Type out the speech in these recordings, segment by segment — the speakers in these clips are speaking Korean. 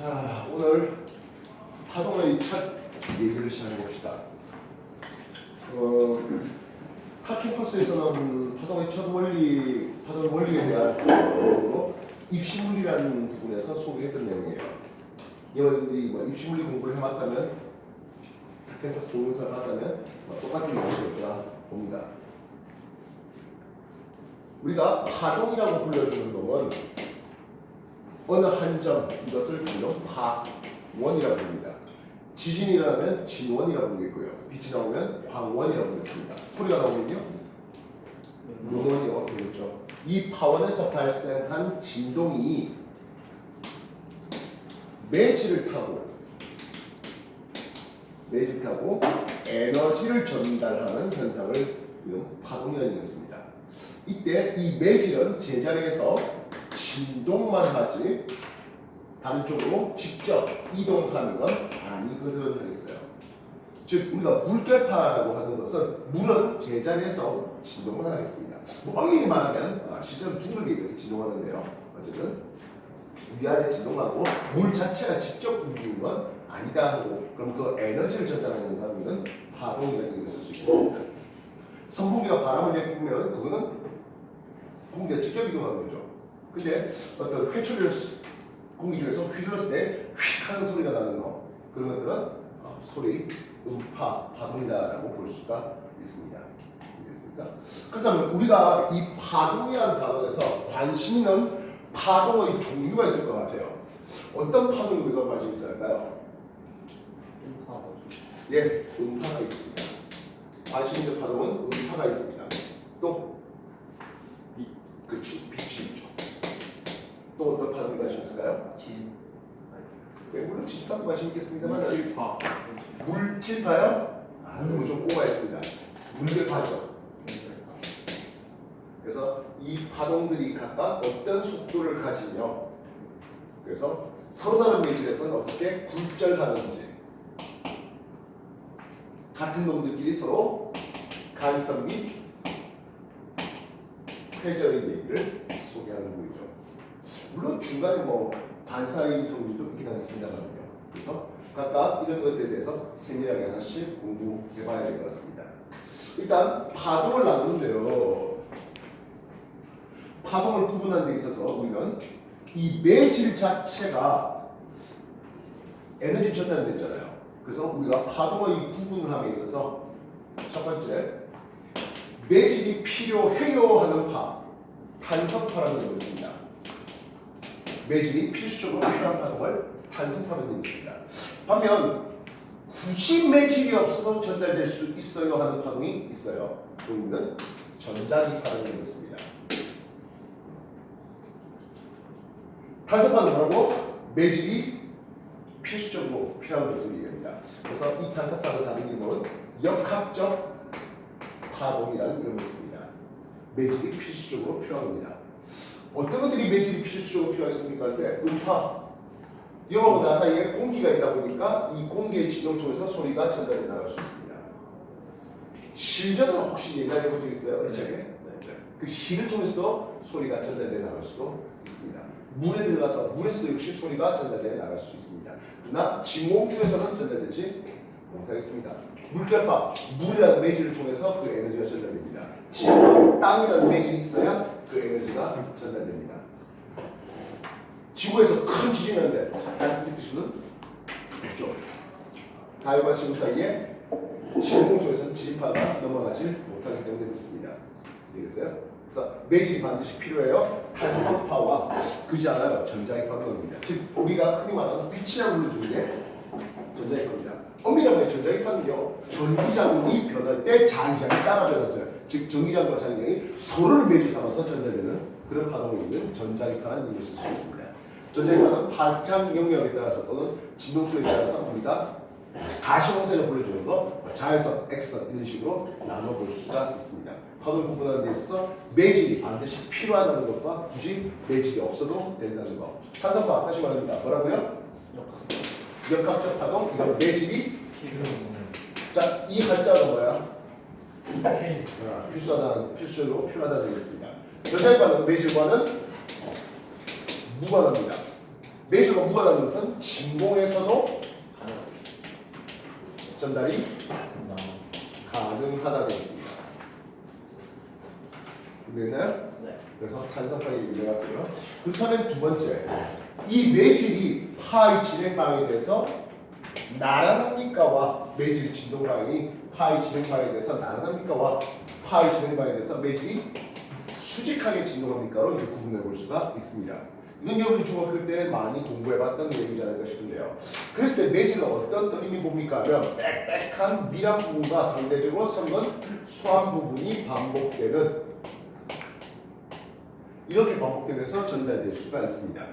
자, 오늘 파동의 첫 얘기를 시작해 봅시다. 타 캠퍼스에서는 파동의 첫 원리, 파동 원리에 대한 입시물리라는 부분에서 소개했던 내용이에요. 여러분들이 입시물리 공부를 해왔다면, 타 캠퍼스 동영상을 봤다면 똑같은 내용이 되리라 봅니다. 우리가 파동이라고 불러주는 놈은 어느 한 점, 이것을 불러 파원이라고 부릅니다. 지진이 일어나면 진원이라고 부르겠고요. 빛이 나오면 광원이라고 부르겠습니다. 소리가 나오면요 음원이라고 부르겠죠. 이 파원에서 발생한 진동이 매질을 타고 에너지를 전달하는 현상을 파동이라는 것입니다. 이때 이 매질은 제자리에서 진동만 하지 다른 쪽으로 직접 이동하는 건 아니거든 하겠어요. 즉 우리가 물결파라고 하는 것은 물은 제자리에서 진동을 하겠습니다. 엄밀히 말하면 실제로 둥글게 이렇게 진동하는데요. 어쨌든 위아래 진동하고 물 자체가 직접 움직이는 건 아니다 하고, 그럼 그 에너지를 전달하는 현상은 파동이라는 것을 쓸 수 있습니다. 선풍기가 바람을 내뿜으면 그거는 공기가 직접 이동하는 거죠. 근데 어떤 회초리를 공기 중에서 휘둘렀을 때 휙 하는 소리가 나는 거, 그런 것들은 소리, 음파, 파동이다라고 볼 수가 있습니다. 알겠습니까? 그렇다면 우리가 이 파동이라는 단어에서 관심 있는 파동의 종류가 있을 것 같아요. 어떤 파동이 우리가 관심 있을까요? 예, 음파가 있습니다. 관심 있는 파동은 음파가 있습니다. 또 그렇지, 빛이 있죠. 또 어떤 파동이 관심 있을까요? 지진. 물론 지진파도 관심 있겠습니다만 물질파. 물질파요? 너무 좀 오가 있습니다. 물질파죠. 그래서 이 파동들이 각각 어떤 속도를 가지며, 그래서 서로 다른 매질에서는 어떻게 굴절하는지, 같은 놈들끼리 서로 간섭 및 회절의 얘기를 소개하는 부분이죠. 물론 중간에 반사의 성질도 있긴 하겠습니다만요. 그래서 각각 이런 것들에 대해서 세밀하게 하나씩 공부해봐야 될 것 같습니다. 일단 파동을 나누는데요. 파동을 구분하는 데 있어서 우리는 이 매질 자체가 에너지 전달됐잖아요. 그래서 우리가 파동의 구분을 함에 있어서 첫 번째, 매질이 필요해요 하는 파, 탄성파라는 게 있습니다. 매질이 필수적으로 필요한 파동을 탄성파라는 게 있습니다. 반면 굳이 매질이 없어도 전달될 수 있어요 하는 파동이 있어요. 우리는 전자기파라는 게 있습니다. 탄성파는 뭐라고? 매질이 필수적으로 필요한 것을 얘기합니다. 그래서 이 탄성파는 다른 이름으로는 역학적 파동이라는 이름을 씁니다. 매질이 필수적으로 필요한 겁니다. 어떤 것들이 매질이 필수적으로 필요하겠습니까? 근데 음파, 이하고 나 사이에 공기가 있다 보니까 이 공기의 진동 통해서 소리가 전달해 나갈 수 있습니다. 실전은 혹시 예상해 본 적 있어요? 어릴 적에? 그 실을 통해서도 소리가 전달해 나갈 수도 있습니다. 물에 들어가서 물에서도 역시 소리가 전달해 나갈 수 있습니다. 그러나 진공중에서는 전달되지 못하겠습니다. 물결파, 물이라는 매질을 통해서 그 에너지가 전달됩니다. 지구, 땅이라는 매질이 있어야 그 에너지가 전달됩니다. 지구에서 큰 지진이 나는데 단순 느낄 수는 없죠. 달과 지구 사이에 진공중에서는 지진파가 넘어가지 못하기 때문에 그렇습니다. 알겠어요? 그래서 매질이 반드시 필요해요. 탄성파와 그지 않아요. 전자기파가 됩니다. 즉 우리가 흔히 말하는 빛이라고 불러주는 게 전자기파입니다. 엄밀히 말해 전자기파는요, 전기장이 변할 때 잔기장이 따라 변했어요. 즉 전기장과 잔기장이 서로를 매질 삼아서 전달되는 그런 파동이 있는 전자기파라는 이름을 쓸 수 있습니다. 전자기파는 파장 영역에 따라서 또는 진동수에 따라서 우리가 가시광선을 불러주는 거, 자외선, X선 이런 식으로 나눠볼 수가 있습니다. 파동을 구분하는 데 있어서 매질이 반드시 필요하다는 것과 굳이 매질이 없어도 된다는 것. 탄성파 다시 말합니다. 뭐라고요? 역학적 파동, 이건 매질이 자, 이 한자가 뭐야? 필수적으로 필요하다 되겠습니다. 전자기파는 매질과는 무관합니다. 매질과 무관한 것은 진공에서도 전달이 가능하다고 했습니다. 이해됐나요? 네. 그래서 탄성파이 유명하고요. 그렇다면 두 번째, 이 매질이 파의 진행 방향에 대해서 나란합니까와 매질 진동 방향이 파의 진행 방향에 대해서 나란합니까와 파의 진행 방향에 대해서 매질이 수직하게 진동합니까로 이제 구분해 볼 수가 있습니다. 이건 여러분이 중학교 때 많이 공부해봤던 내용이지 않을까 싶은데요. 그랬을 때 매질은 어떤 의미 봅니까? 하면 빽빽한 밀한 부분과 상대적으로 선건 수한 부분이 반복되는 이렇게 반복되면서 전달될 수가 있습니다.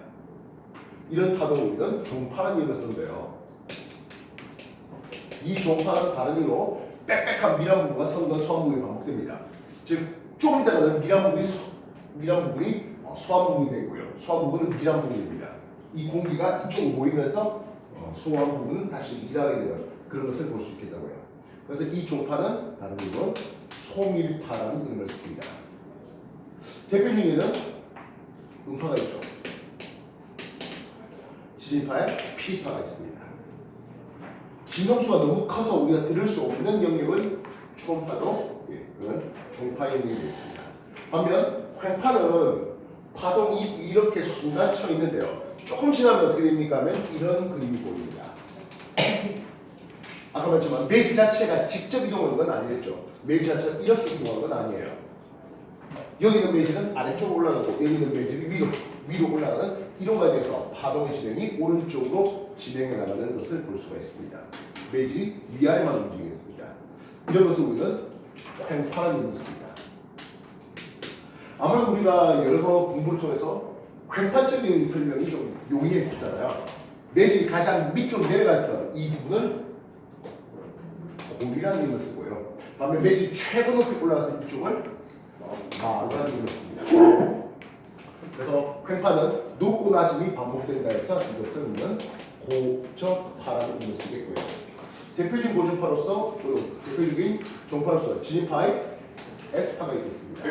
이런 파동을 우리는 종파라는 이름을 쓰는데요. 이 종파는 다른 이유로 빽빽한 밀한 부분과 선건 수한 부분이 반복됩니다. 즉 조금 있다가는 밀한 부분이 수한 부분이 되고요. 수한 부분은 밀한 부분입니다. 이 공기가 이쪽으로 모이면서 소한 부분은 다시 밀하게 되는 그런 것을 볼 수 있겠다고요. 그래서 이 종파는 다른 이유로 소밀파라는 이름을 씁니다. 대표 중에는 음파가 있죠. 진파에 P파가 있습니다. 진동수가 너무 커서 우리가 들을 수 없는 영역의 초음파도 그런 종파 영역이 있습니다. 반면 횡파는 파동이 이렇게 순간 쳐 있는데요. 조금 지나면 어떻게 됩니까? 하면 이런 그림이 보입니다. 아까 말했지만 매질 자체가 직접 이동하는 건 아니겠죠. 매질 자체가 이렇게 이동하는 건 아니에요. 여기 있는 매질은 아래쪽으로 올라가고 여기 있는 매질이 위로 올라가는 이동과에 대해서 파동의 진행이 오른쪽으로 진행해 나가는 것을 볼 수가 있습니다. 매질이 위아래만 움직이겠습니다. 이런 것을 우리는 횡파라는 이름을 씁니다. 아무래도 우리가 여러 공부를 통해서 횡파적인 설명이 좀 용이했었잖아요. 매질이 가장 밑으로 내려갔던 이 부분을 골이라는 이름을 쓰고요. 반면 매질이 최고 높이 올라갔던 이쪽을 마루라는 이름을 씁니다. 그래서 횡파는 높고 낮음이 반복된다 해서 이것을 우리는 고전파라는 이름을 쓰겠고요. 대표적인 고전파로서 대표적인 종파로서 진파의 S파가 있겠습니다.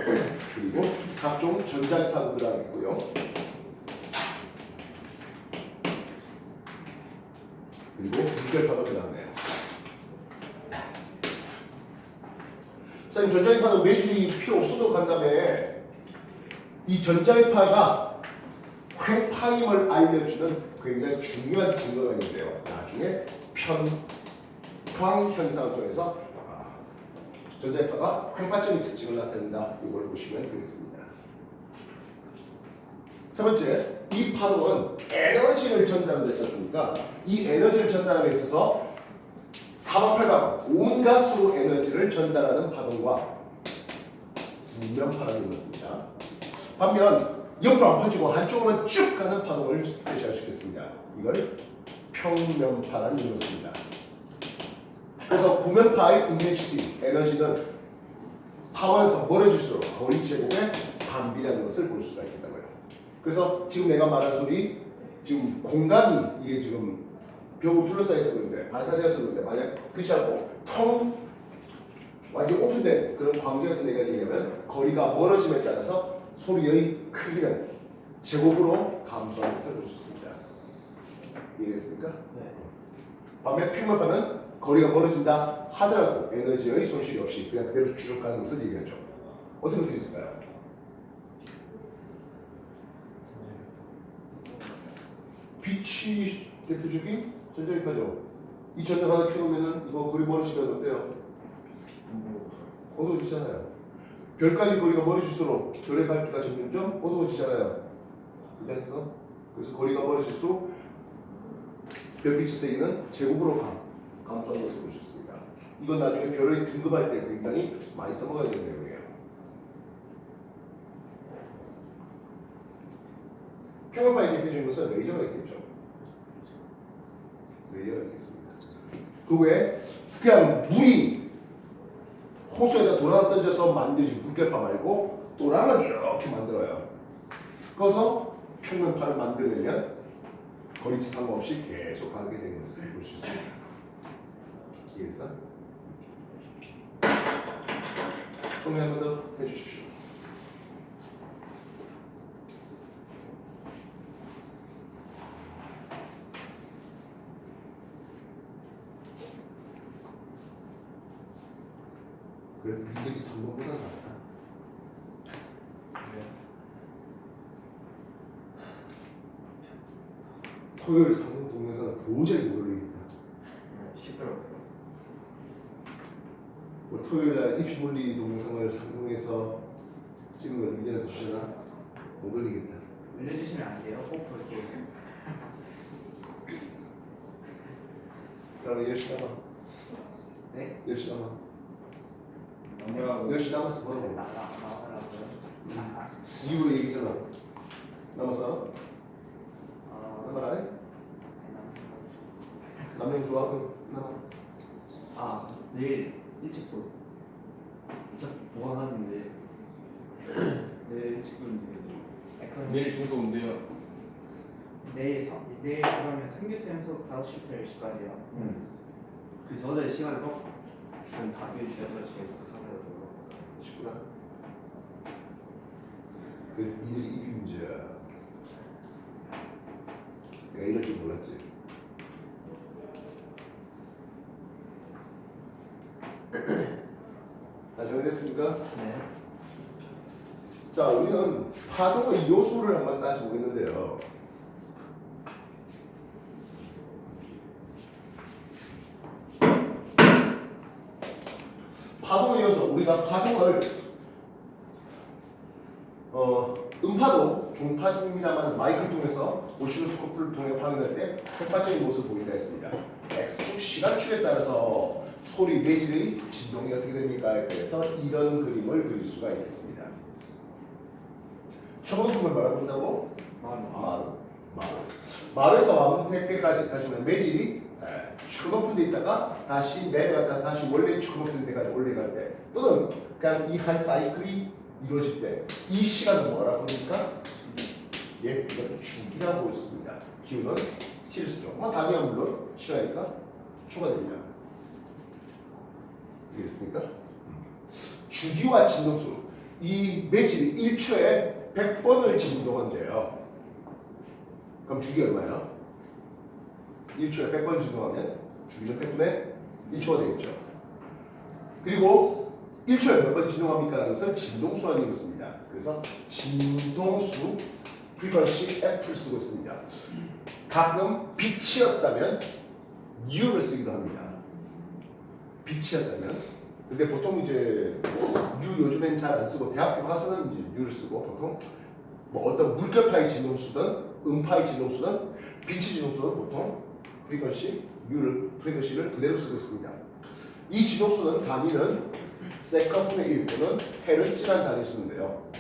그리고 각종 전자파도 들어가겠고요. 그리고 물결파가 들어가네요. 선생님, 전자파는 매질이 필요 없어도 간 다음에 이 전자파가 횡파임을 알려주는 굉장히 중요한 증거가 있는데요. 나중에 편광 현상을 통해서 전자파가 횡파적인 특징을 나타낸다. 이걸 보시면 되겠습니다. 세 번째, 이 파동은 에너지를 전달하는 데 있습니까? 이 에너지를 전달함에 있어서 사방팔방 온갖 수로 에너지를 전달하는 파동과 구면파라는 것입니다. 반면 옆으로 안 퍼지고 한쪽으로만 쭉 가는 파동을 표시할 수 있겠습니다. 이걸 평면파라는 이름입니다. 그래서 구면파의 인텐시티, 에너지는 타원에서 멀어질수록 거리 제곱에 반비라는 것을 볼 수가 있겠다고요. 그래서 지금 내가 말한 소리, 지금 공간이 이게 지금 벽으로 둘러싸여 있었는데 반사되었었는데 만약 그렇지 않고 완전 오픈된 그런 광경에서 내가 얘기하면 거리가 멀어짐에 따라서 소리의 크기는 제곱으로 감소하는 것을 볼 수 있습니다. 이해됐습니까? 네. 반면 평면파는 거리가 멀어진다 하더라도 에너지의 손실이 없이 그냥 그대로 쭉 가는 것을 얘기하죠. 어떤 것들이 있을까요? 빛이 대표적인 전자기파죠. 이 전자파를 켜놓으면 이거 거리 멀어지면 어때요? 어두워지잖아요. 별까지 거리가 멀어질수록 별의 밝기가 점점점 어두워지잖아요. 이해했어? 그래서 거리가 멀어질수록 별빛의 세기는 제곱으로 감소하는 것을 볼 수 있습니다. 이건 나중에 별을 등급할 때 굉장히 많이 써먹어야 되는 내용이에요. 평면파의 대표적인 것은 레이저가 있겠죠. 레이저가 있겠습니다. 그 외에 그냥 물이 호수에다 도랑을 던져서 만들어진 물결파 말고 도랑을 이렇게 만들어요. 그래서 평면파를 만들려면 거리치 상관없이 계속 가게 되는 것을 볼 수 있습니다. 이해했어? 정리 한 번 더 해주십시오. 그래도 이력이 3번보다 낫다. 토요일 상동 동영상은 도저히 못 올리겠다. 시끄러워서. 뭐 토요일 날 입시물리 동영상을 상동에서 찍은 걸 미디어에 주시나 못 올리겠다. 올려주시면 안 돼요? 꼭 볼게요. 그러면 10시 남아. 네? 10시 남아. 뭐라고? 10시 남았어. 뭐라고? 나가라고요? 이후로 얘기잖아. 남았어? 남아라. 남는 좋아? 남아. 아, 내일 일찍 어차피 보강하는데 내일 일찍 보는데 내일 중도 온대요. 내일 그러면 승규쌤 수업 5시부터 10시까지요. 그 전에 시간을 꼭 좀 다 비워주셔서 제가 사라져요. 쉽구나. 그래서 니들이 입이 문제야. 내가 이럴 줄 몰랐지. 다 정리됐습니까? 네. 자, 우리는 파동의 요소를 한번 다시 보겠는데요. 파동의 요소, 우리가 파동을 음파도 중파중입니다만 마이크를 통해서 오실로스코프를 통해 확인할 때 흑파적인 모습을 보이게 했습니다. X축, 시간축에 따라서 소리 매질의 진동이 어떻게 됩니까에 대해서 이런 그림을 그릴 수가 있겠습니다. 초고등급을 말해본다고? 마루에서 왕택대까지는 매질이 최고 높은 데 있다가 다시 내려갔다 다시 원래 최고 높은 데까지 올라갈 때 또는 그냥 이 한 사이클이 이루어질 때 이 시간은 뭐라고 합니까? 예, 이건 주기라고 있습니다. 기운은 실수죠. 당연히 물론 시간이니까 추가됩니다. 이해됐습니까? 주기와 진동수 이 매질이 1초에 100번을 진동한대요. 그럼 주기 얼마야? 1초에 100번 진동하면 주기는 100분의 1초가 되겠죠. 그리고 1초에 몇 번 진동합니까? 라는 것은 진동수라는 얘기를 씁니다. 그래서 진동수 프리퀀시 F를 쓰고 있습니다. 가끔 빛이었다면 U를 쓰기도 합니다. 빛이었다면 근데 보통 이제 U 요즘엔 잘 안 쓰고 대학교 가서는 이제 U를 쓰고 보통 뭐 어떤 물결파의 진동수든 음파의 진동수든 빛의 진동수는 보통 프리퀀시를 그대로 쓰고 있습니다. 이 진동수는 단위는 세컨분의 1 또는 헤르츠라는 단위를 쓰는데요.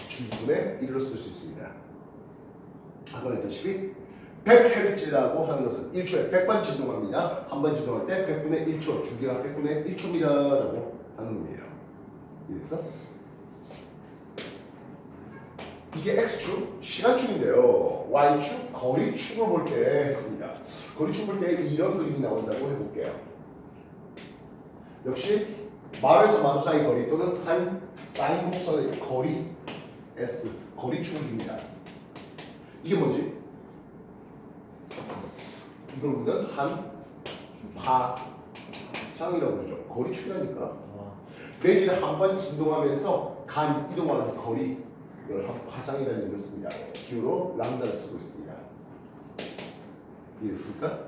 주분의 1로 쓸 수 있습니다. 아까 말했다시피 100헤르츠라고 하는 것은 1초에 100번 진동합니다. 한 번 진동할 때 100분의 1초, 주기가 100분의 1초입니다. 라고 하는 의미예요. 이해했어? 이게 X축, 시간축인데요. Y축, 거리축을 볼 때 했습니다. 거리축 볼 때 이런 그림이 나온다고 해볼게요. 역시 마루에서 마루 사이 거리 또는 한 사인 곡선의 거리 S, 거리축을 줍니다. 이게 뭐지? 이걸 우리는 한 파장이라고 그러죠. 거리축이라니까. 매질 한 번 진동하면서 간 이동하는 거리 이걸 한 파장이라는 얘기를 씁니다. 기호로 람다를 쓰고 있습니다. 이해됐습니까?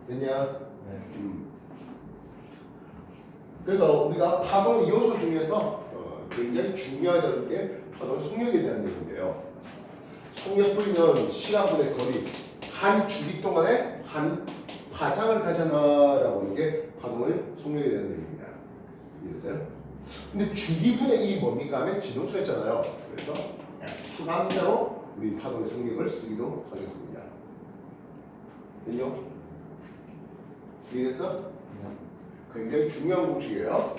됐냐? 네. 그래서 우리가 파동 요소 중에서 굉장히 중요하다는 게 파동 속력에 대한 얘기인데요. 속력 V는 시간분의 거리 한 주기 동안에 한 파장을 가잖아라고 하는 게 파동의 속력에 대한 얘기입니다. 이해됐어요? 근데 주기분의 이 뭡니까 하면 진동수였잖아요. 그래서 수감자로 우리 파동의 속력을 쓰기도 하겠습니다. 됐죠? 이해됐어? 굉장히 중요한 공식이에요.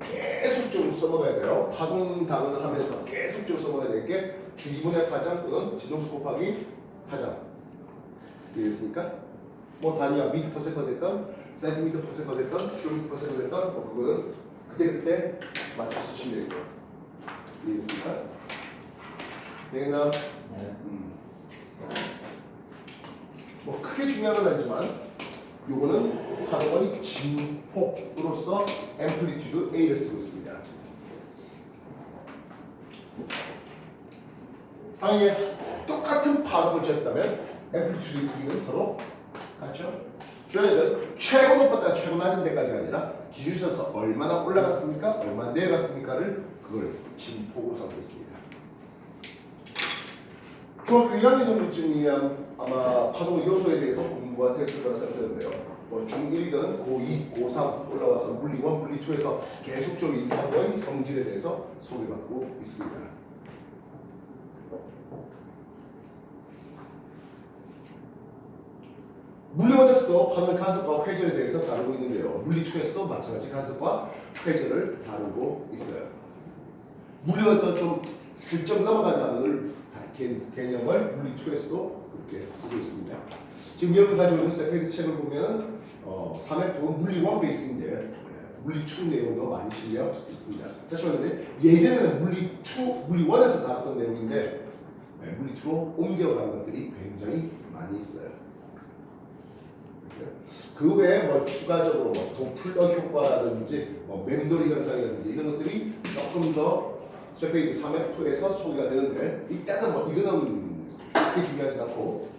계속적으로 써먹어야 돼요. 파동 단원을 하면서 계속적으로 써먹어야 될 게 주기분의 파장 또는 진동수 곱하기 파장. 이해됐습니까? 뭐 단위가 미터 퍼 세컨드 됐던 센티미터 퍼 세컨드 됐던 킬로미터 퍼 세컨드 됐던 뭐 그거는 그때 맞춰 쓰시면 되죠. 이해됐습니까? 되겠나? 네. 뭐 크게 중요한 건 아니지만 요거는 파동원이 진폭으로서 앰플리튜드 A를 쓰고 있습니다. 아예 똑같은 파동을 줬다면 앰플리튜드 B는 서로 같죠? 줘야는 최고 높았다 최고 낮은 데까지가 아니라 기준에서 얼마나 올라갔습니까? 얼마나 내려갔습니까를 그걸 진폭으로 삼고 있습니다. 중학교 1학년 정도쯤이면 아마 파동 요소에 대해서 공부가 됐을 거라 생각되는데요. 뭐 중1이든 고2, 고3 올라와서 물리 1, 물리 2에서 계속적으로 이 파동의 성질에 대해서 소개받고 있습니다. 물리 1에서도 파동의 간섭과 회전에 대해서 다루고 있는데요. 물리 2에서도 마찬가지 간섭과 회전을 다루고 있어요. 물리 1에서 좀 슬쩍 넘어간 단어를 개념을 물리 2에서도 그렇게 쓰고 있습니다. 지금 여러분 가지고 있는 세페이드 책을 보면 3F는 물리 1 베이스인데 물리 2 내용도 많이 실려 있습니다. 다시 말하면 예전에는 물리 1에서 다뤘던 내용인데 물리 2로 옮겨간 것들이 굉장히 많이 있어요. 그 외에 뭐 추가적으로 뭐 도플러 효과라든지 뭐 맴돌이 현상이라든지 이런 것들이 조금 더 쇠페이드 3F에서 소개가 되는데 일단은 뭐 이거는 그렇게 중요하지 않고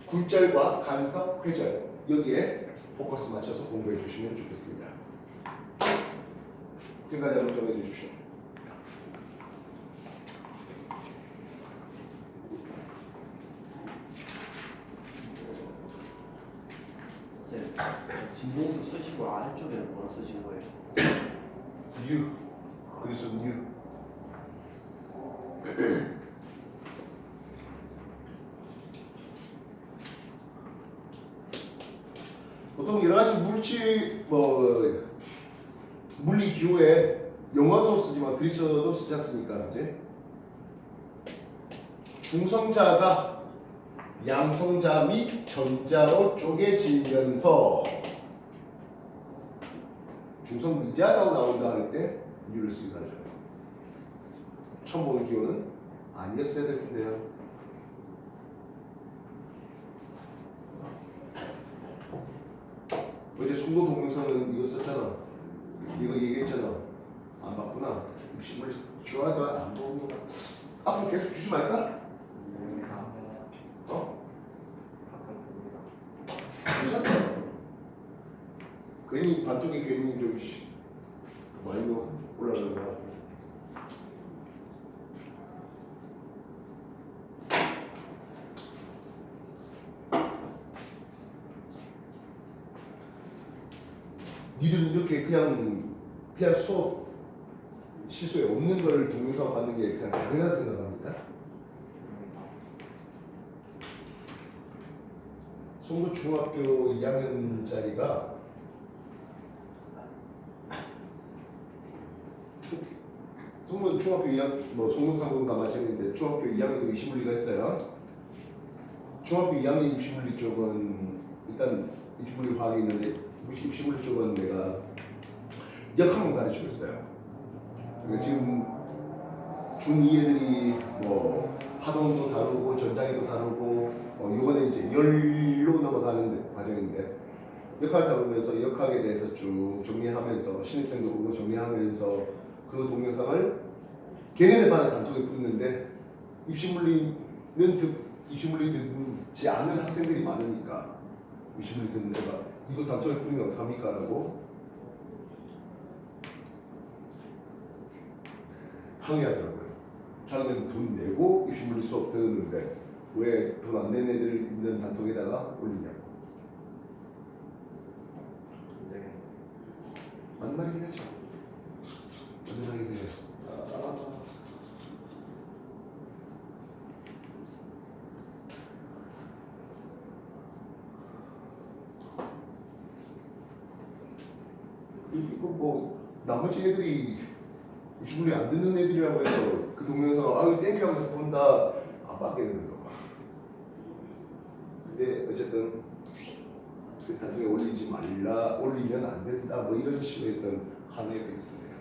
굴절과 간섭, 회전 여기에 포커스 맞춰서 공부해 주시면 좋겠습니다. 지금까지 한번 정해 주십시오. 진봉수 쓰시고 아래쪽에는 뭐라 쓰신 거예요? U 그래서 U 보통 여러 가지 물질 물리 기호에 영어도 쓰지만 그리스어도 쓰지 않습니까? 이제 중성자가 양성자 및 전자로 쪼개지면서 중성 미자라고 나온다 할 때 U를 쓰기도 하죠. 처음 보는 기호는 아니었어야 될 텐데요. 어제 순도 동영상은 이거 썼잖아. 이거 얘기했잖아. 안 봤구나. 입심을 좋아하다 안 보는구나. 앞으로 계속 주지 말까? 괜찮다. 괜히 반쪽에 괜히 좀 많이 올라가는 거야. 니들은 이렇게 그냥 수업 시소에 없는 걸 동영상 받는 게 그냥 당연하다 생각합니까? 송도 중학교 2학년짜리가 송도 중학교 2학년 송동상동도 마찬가지인데 중학교 2학년 입시물리가 있어요. 중학교 2학년 입시물리 쪽은 일단 입시물리 과학이 있는데 입시물리 쪽은 내가 역학만 가르치고 있어요. 그러니까 지금 중2 애들이 뭐 파동도 다루고 전자기도 다루고 이번에 이제 열로 넘어가는 과정인데 역학을 다루면서 역학에 대해서 쭉 정리하면서 신입생도 보고 정리하면서 그 동영상을 걔네들 반에 단톡에 뿌리는데 입시물리 듣지 않는 학생들이 많으니까 입시물리 듣는 애가 이거 단톡에 뿌리면 어떡합니까? 라고 항의하더라고요. 자기는 돈 내고 입시물리 수업 들었는데 왜 돈 안 낸 애들 있는 단톡에다가 올리냐고. 네. 맞는 말이긴 하죠. 맞는 말이긴 해요. 이거 뭐 나머지 애들이 입시물리 안 듣는 애들이라고 해서 그 동영상을 아유 땡큐하면서 본다 안 받게 되는 거. 근데 어쨌든 그 단톡에 올리지 말라, 올리면 안 된다 뭐 이런 식으로 했던 한해가 있습니다.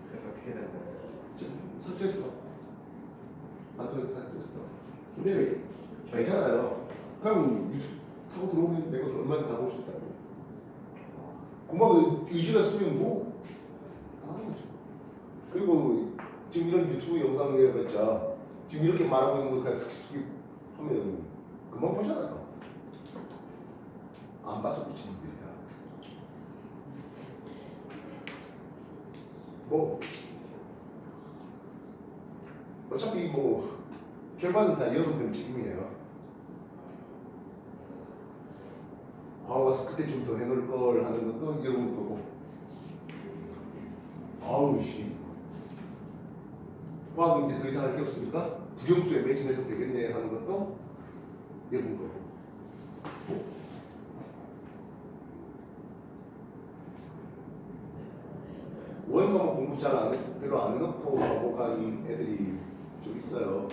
그래서 어떻게 되는 거예요? 설치했어. 단톡에서 설치했어. 근데 괜찮아요. 그냥 타고 들어오면 내가 얼마나 다 볼 수 있다고. 고마워. 2시간 쓰면 뭐? 그리고 지금 이런 유튜브 영상 내려봤자 지금 이렇게 말하고 있는 거 그냥 스킵 하면 금방 보잖아요. 안 봐서 미치는 분들이다. 뭐 어차피 뭐 결과는 다 여러분들 책임이에요. 과거 가서 그때 좀 더 해놓을 걸 하는 것도 여러분 거고. 아우 씨. 과학은 이제 더 이상 할 게 없으니까 국영수에 매진해도 되겠네 하는 것도 여러분 거고. 원 과목 공부 잘 안 해, 별로 안 해놓고 과목한 애들이 좀 있어요.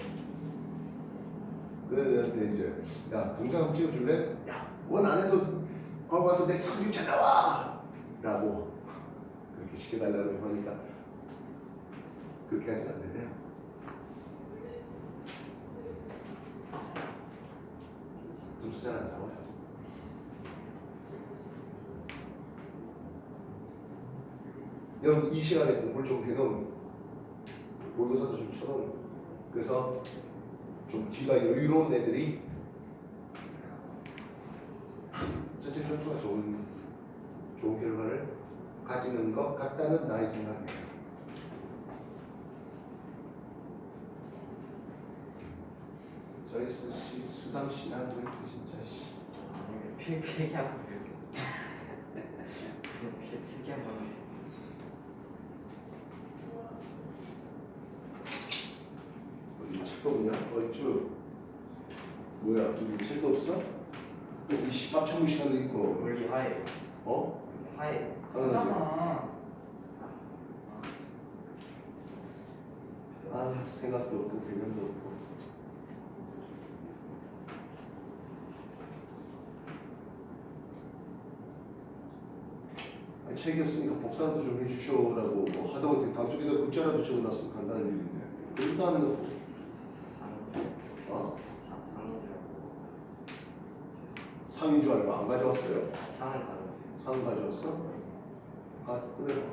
그래서 애들한테 이제 야 동상 한번 찍어줄래? 야 원 안 해도 과거 가서 내 성적 잘 나와! 라고 그렇게 시켜달라고 하니까 그렇게 하진 안 되네요. 점수 잘 안 나와요. 여러분 이 시간에 공부를 좀 해놓으면 모의고사도 좀 쳐놓으면 그래서 좀 뒤가 여유로운 애들이 전체 점수가 좋은 결과를 가지는 것 같다는 나의 생각이에요. 저희 수당 신한 왜 진짜 필기하고 필기하고 책도 없냐? 어이쭈 뭐야? 저기 책도 없어? 이 시밥천무 시간도 있고 원리 하에 어? 하에 하잖아. 아 생각도 없고 개념도 없고 아니, 책이 없으니까 복사도 좀 해주쇼라고 뭐 하다못해 다음 주에다 문자라도 적어놨으면 간단한 일인데 그것도 하는 거 어? 상인 줄 알고 안 가져왔어요? 상을 가져왔어요. 상 가져왔어? 아 그래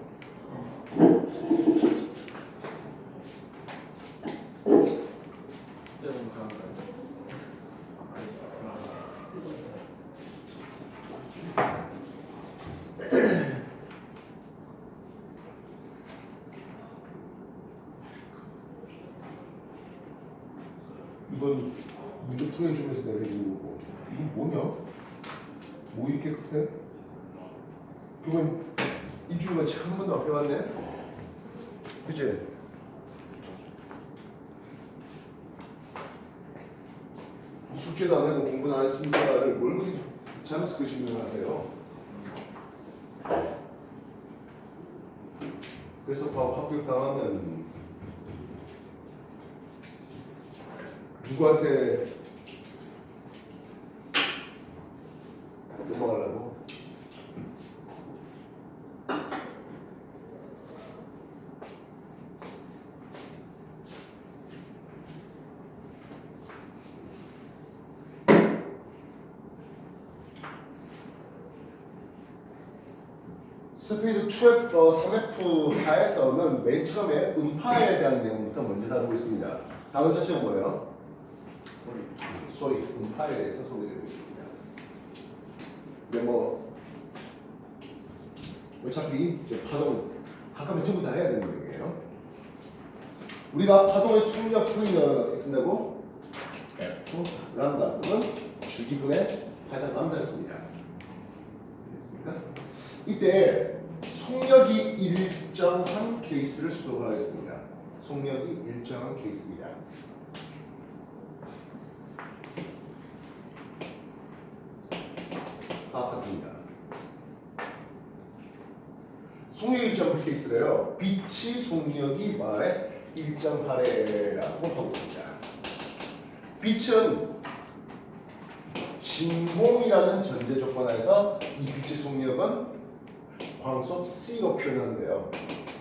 때는 사람들. 이건 문제 풀어주면서 내가 해주는 거고 이건 뭐냐? 뭐 이렇게 끝에? 그건 일주일만 책 한 번도 안 펴봤네? 그치? 숙제도 안 하고 공부도 안 했으니까를 뭘 그렇게 잘해서 그 질문을 하세요? 그래서 합격 당하면 누구한테 넘어가려고? 스피드 2F, 3F 하에서는 맨 처음에 음파에 대한 내용부터 먼저 다루고 있습니다. 단어 자체가 뭐예요? 소리, 음파에 대해서 소개드리고 있습니다. 근데 뭐 어차피 이제 파동 한꺼번에 전부 다 해야 되는 내용이에요. 우리가 파동의 속력 V는 어떻게 쓴다고? F 람다 또는 주기분의 파장 람다였습니다. 됐습니까? 이때 속력이 일정한 케이스를 수록을 하겠습니다. 속력이 일정한 케이스입니다. 같습니다. 속력 일정 케이스래요. 빛이 속력이 말에 1.8회라고 하고 있습니다. 빛은 진공이라는 전제 조건 하에서 이 빛의 속력은 광속 C로 표현하는데요.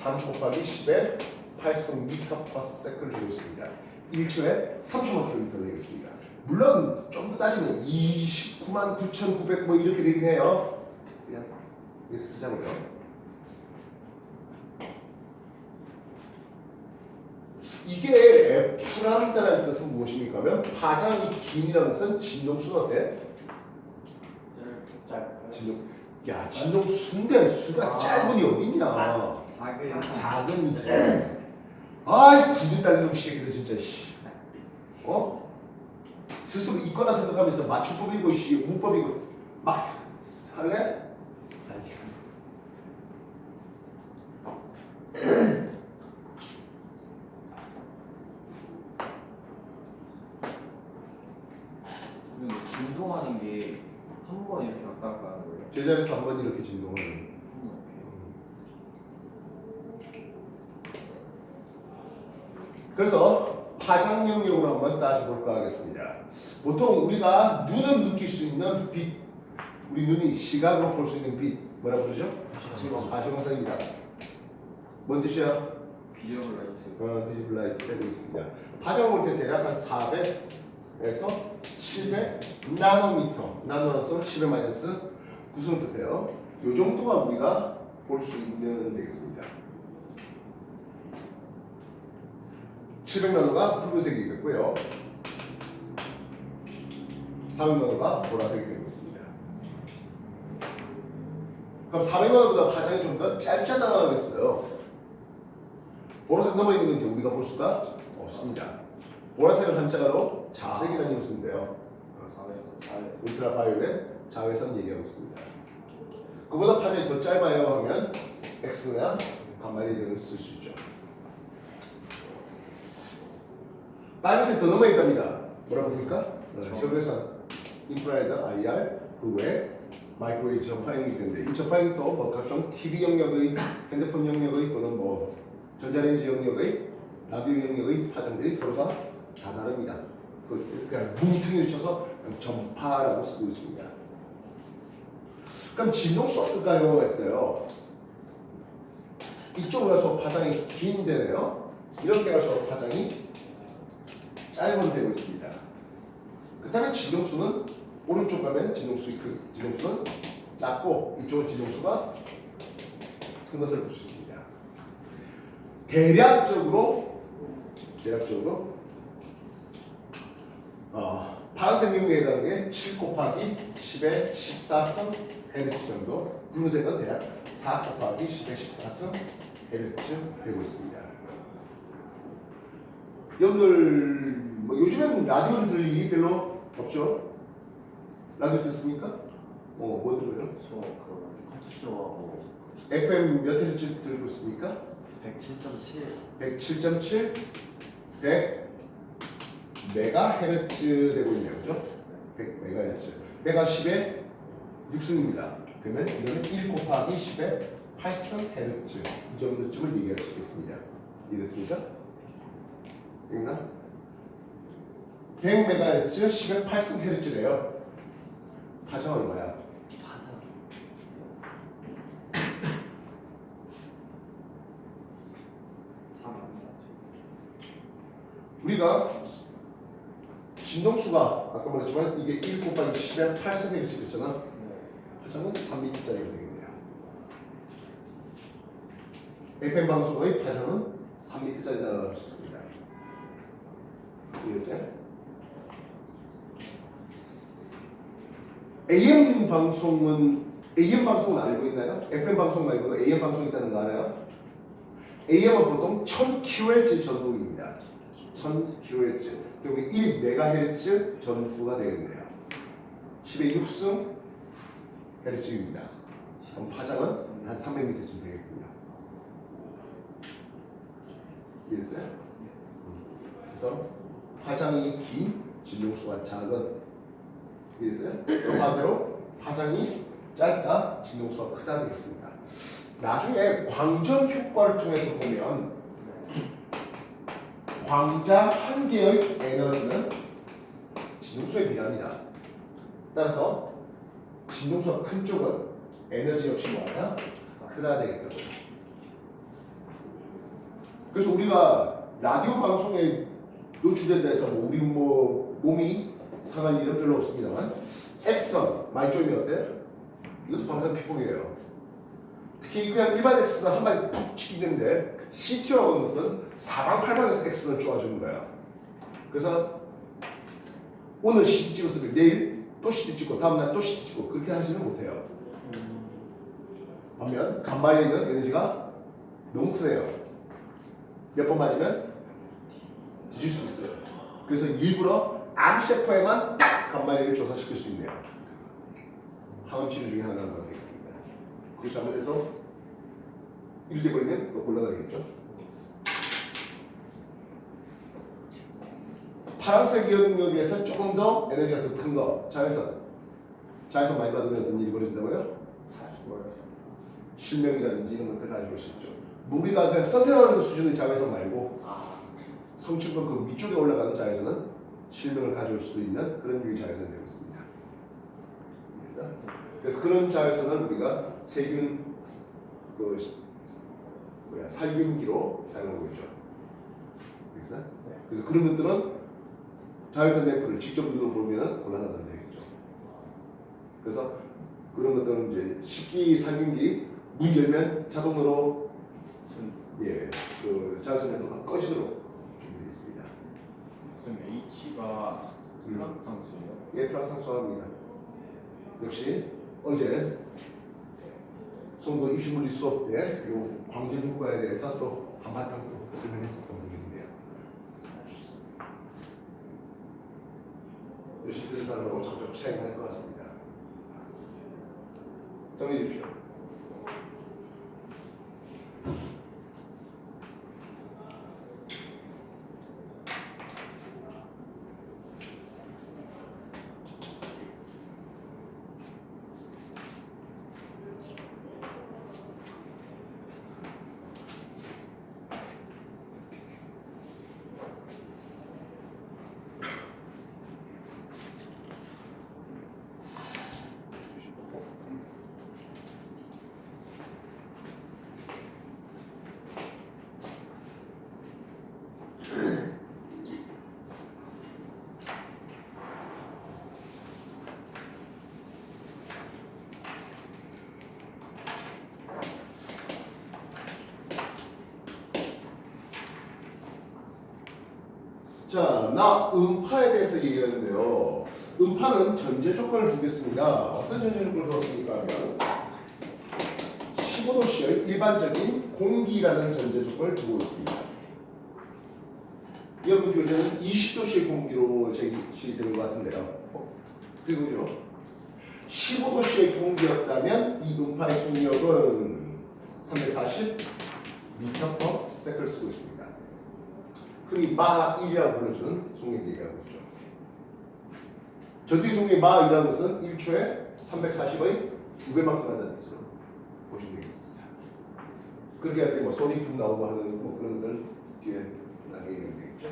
3 곱하기 10의 8승 미터 퍼 세컨을 주고 있습니다. 1초에 30만 킬로미터 되겠습니다. 물론 좀 더 따지면 29만 9,900 뭐 이렇게 되긴 해요. 그냥 이렇게 쓰자고요. 이게 F란다는 뜻은 무엇입니까? 하면 파장이 긴이라는 것은 진동수는 어때? 진동. 야, 진동수인데 수가 짧은 이 어딨냐? 작은 이지. 아이 굳은 딸놈 새끼들 진짜 씨. 어? 스스로 있거나 생각하면서 맞춤법이고 씨 문법이고 막 할래? 진동하는 게 한 번 이렇게 왔다 갔다 하는 거예요? 제자리에서 한 번 이렇게 진동을. 그래서 파장 영역으로 한번 따져볼까 하겠습니다. 보통 우리가 눈은 느낄 수 있는 빛, 우리 눈이 시각으로 볼 수 있는 빛, 뭐라 부르죠? 가정사입니다. 뭔 뜻이야? 비주얼 라이트. 비지블 라이트 되고 있습니다. 파장을 볼 때 대략 한 400에서 700 나노미터, 나노라서 10의 마이너스 9승 뜻해요. 이 정도가 우리가 볼 수 있는 되겠습니다. 700나노가 붉은색이겠고요. 400나노가 보라색이 되고 있습니다. 그럼 400나노보다 파장이 좀 더 짧잖아 그랬어요. 보라색 넘어 있는 건 이제 우리가 볼 수가 없습니다. 보라색은 한자로 자색이라는 힘을 쓴대요. 울트라바이올렛 자외선 얘기하고 있습니다. 그보다 파장이 더 짧아요 하면 X나 감마리 등을 쓸 수 있죠. 빨간색 더 넘어 있답니다. 뭐라고 합니까? 시험에서 인프라레드 IR 그 외에 마이크로웨이브 전파형이 있는데 이 전파형이 또 뭐 각종 TV 영역의 핸드폰 영역의 또는 뭐 전자레인지 영역의 라디오 영역의 파장들이 서로가 다 다릅니다. 그냥 뭉텅이를 쳐서 전파라고 쓰고 있습니다. 그럼 진동수 어떨까요? 했어요. 이쪽으로 가서 파장이 긴 데네요. 이렇게 가서 파장이 짧은 되고 있습니다. 그 다음에 진동수는 오른쪽 가면 진동수는 작고 이쪽은 진동수가 큰 것을 볼 수 있습니다. 대략적으로 파란색 용에 해당하는 게 7 곱하기 10의 14승 헤르츠 정도, 붉은색은 대략 4 곱하기 10의 14승 헤르츠 되고 있습니다. 여러분들 뭐 요즘에는 라디오를 들을 일이 별로 없죠? 라디오 듣습니까? 뭐 들어요? 저그 컴퓨터하고 FM 몇 헤르츠 들고 있습니까? 107.7 107.7 100 메가헤르츠 되고 있네요. 그죠? 100 메가헤르츠. 메가 10의 6승입니다. 그러면 이거는 1 곱하기 10의 8승 헤르츠 이 정도쯤을 얘기할 수 있겠습니다. 이해됐습니까? 됐나? 100 메가헤르츠 10의 8승 헤르츠래요. 파장 얼마야? 파장 우리가 진동수가 아까 말했지만 이게 1 곱하기 10의 8승 헤르츠 됐잖아. 파장은 3m짜리가 되겠네요. FM 방송의 파장은 3m짜리라고 할 수 있습니다. 이해했어요? AM 방송은 알고 있나요? FM 방송 말고 AM 방송이 있다는 거 알아요? AM은 보통 1000kHz 전후입니다. 1000kHz. 결국 1MHz 전후가 되겠네요. 10의 6승 헤르츠입니다. 그럼 파장은 한 300m쯤 되겠군요. 이해했어요? 그래서 파장이 긴, 진동수가 작은. 이해했어요? 반대로 파장이 짧다, 진동수가 크다 되겠습니다. 나중에 광전 효과를 통해서 보면 광자 한 개의 에너지는 진동수에 비례합니다. 따라서 진동수가 큰 쪽은 에너지 역시 뭐하냐? 크다 되겠다고. 그래서 우리가 라디오 방송에 노출된다 해서 우리 몸이 상할 일은 별로 없습니다만 X선 마이점이 어때? 이것도 방사능 피폭이에요. 특히 그냥 일반 X선 한 방에 푹 찍기 때문에 CT라고 하는 것은 사방팔방에서 X선을 쪼아주는 거야. 그래서 오늘 CT 찍었으면 내일 또 CT 찍고 다음날 또 CT 찍고 그렇게 하지는 못해요. 반면 간만에 있는 에너지가 너무 크네요. 몇 번 맞으면 뒤질 수 있어요. 그래서 일부러 암세포에만 딱 간만에를 조사시킬 수 있네요. 항암 치료 중에 하나가 되겠습니다. 그 잘못해서 일돼 버리면 또 곤란하겠죠. 파란색 영역에서 조금 더 에너지가 더 큰 거, 자외선 많이 받으면 어떤 일이 벌어진다고요? 다 죽어요. 실명이라든지 이런 것들 가지고 올 수 있죠. 우리가 그냥 선택하는 수준의 자외선 말고 성층권 그 위쪽에 올라가는 자외선은 실명을 가져올 수도 있는 그런 유의 자외선이 되고 있습니다. 그래서 그런 자외선을 우리가 세균 살균기로 사용하고 있죠. 그래서 그런 것들은 자외선 램프를 직접 눌러보면 곤란하다는 얘기죠. 그래서 그런 것들은 이제 식기 살균기 문 열면 자동으로 그 자외선 램프가 꺼지도록 준비되어 있습니다. 선생님 H가 플랑크상수예요? 예, 플랑크상수합니다. 역시 어제 송도 입시물리 수업 때 요 광전 효과에 대해서 또 한바탕 또 설명했었던 부분인데요. 열심히 들은 사람하고 적극 차이가 것 같습니다. 정리해 주십시오. 자, 나 음파에 대해서 얘기하는데요. 음파는 전제 조건을 두겠습니다. 어떤 전제 조건을 두었습니까? 하면 15도씨의 일반적인 공기라는 전제 조건을 두고 있습니다. 여러분 교재는 20도씨의 공기로 제시되는 것 같은데요. 그리고요, 15도씨의 공기였다면 이 음파의 속력은 340 m/s를 쓰고 있습니다. 흔히 마 1이라고 불러주는 속력 얘기하고 있죠. 전투기 속력이 마 1이라는 것은 1초에 340의 2배만큼 간다는 뜻으로 보시면 되겠습니다. 그렇게 할 때 뭐 소닉붐 나오고 하는 뭐 그런 것들 뒤에 나중에 얘기하면 되겠죠.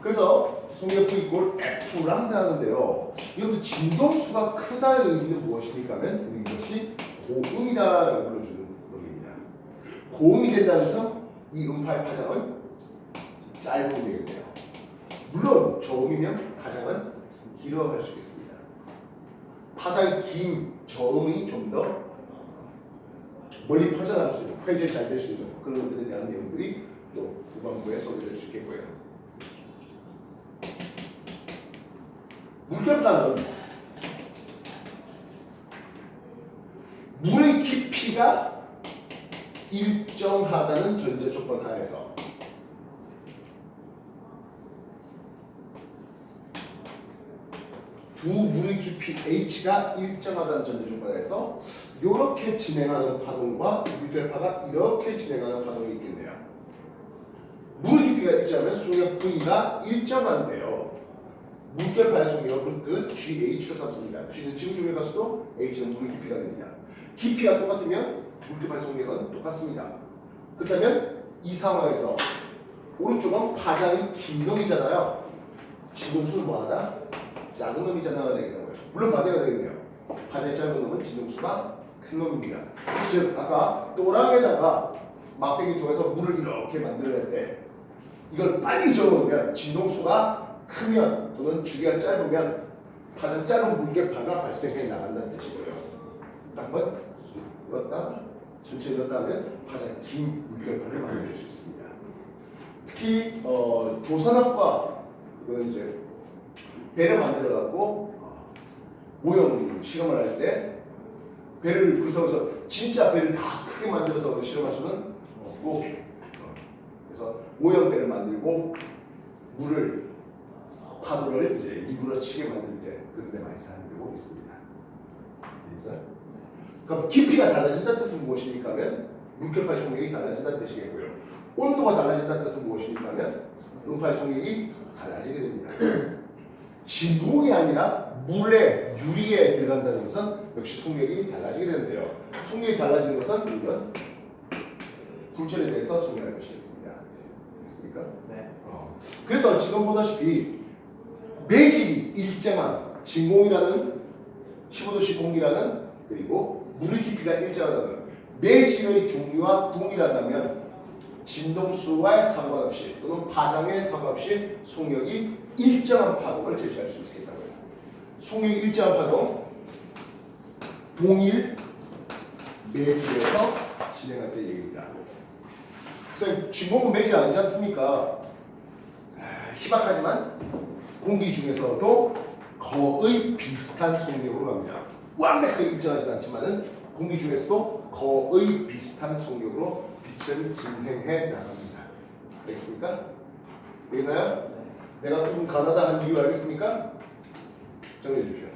그래서 속력 V 이꼴 F 람다 하는데요. 여기서 진동수가 크다의 의미는 무엇입니까? 하면 우리 이것이 고음이다라고 불러주는 논리입니다. 고음이 된다는 것은 이 음파의 파장은 짧으면 되겠네요. 물론 저음이면 파장은 길어갈 수 있습니다. 파장이 긴 저음이 좀 더 멀리 퍼져나갈 수 있는, 회전이 잘 될 수 있는 그런 것들에 대한 내용들이 또 후반부에 소개될 수 있겠고요. 물결파는 물의 깊이가 일정하다는 전제 조건 하에서 두 물의 깊이 h가 일정하다는 전제 조건에서 이렇게 진행하는 파동과 물결파가 이렇게 진행하는 파동이 있겠네요. 물의 깊이가 일정하면 속력 V가 일정한데요. 물결파의 속력은 그 GH로 삼습니다. G는 지구 중에 가서도 H는 물의 깊이가 됩니다. 깊이가 똑같으면 물결파의 속력은 똑같습니다. 그렇다면 이 상황에서 오른쪽은 파장이 긴 놈이잖아요. 진동수는 뭐하다? 작은 놈이 나와야 되겠다고요. 물론 반대가 되겠네요. 파장이 짧은 놈은 진동수가 큰 놈입니다. 즉 아까 또랑에다가 막대기 통해서 물을 이렇게 만들어낼 때 이걸 빨리 저으면 진동수가 크면 또는 주기가 짧으면 가장 짧은 물결파가 발생해 나간다는 뜻이고요. 한번 넣었다 전체 넣었다 하면 가장 긴 물결파를 만들 수 있습니다. 특히 조선학과 이거는 이제 배를 만들어 갖고 모형 실험을 할 때 배를 그렇다고 해서 진짜 배를 다 크게 만들어서 실험할 수는 없고 그래서 모형 배를 만들고 물을 파도를 이제 입으로 치게 만들 때 그런 데 많이 사용되고 있습니다. 그래서 그럼 깊이가 달라진다는 뜻은 무엇입니까 하면 물결파의 속력이 달라진다는 뜻이겠고요. 온도가 달라진다는 뜻은 무엇입니까 하면 음파의 속력이 달라지게 됩니다. 진동이 아니라 물에 유리에 들어간다는 것은 역시 속력이 달라지게 되는데요. 속력이 달라지는 것은 우리는 굴절에 대해서 소개할 것이겠습니다. 알겠습니까? 네. 그래서 지금 보다시피 매질이 일정한 진공이라는 15도씨 공기라는 그리고 물의 깊이가 일정하다는 매질의 종류와 동일하다면 진동수와 상관없이 또는 파장에 상관없이 속력이 일정한 파동을 제시할 수 있겠다고요. 속력이 일정한 파동 동일 매질에서 진행할 때 얘기입니다. 그래서 진공은 매질 아니지 않습니까? 희박하지만 공기 중에서도 거의 비슷한 속력으로 갑니다. 완벽하게 일정하지 않지만은 공기 중에서도 거의 비슷한 속력으로 빛은 진행해 나갑니다. 알겠습니까? 되겠나요? 내가 좀 가난하다 한 이유 알겠습니까? 정리해 주십시오.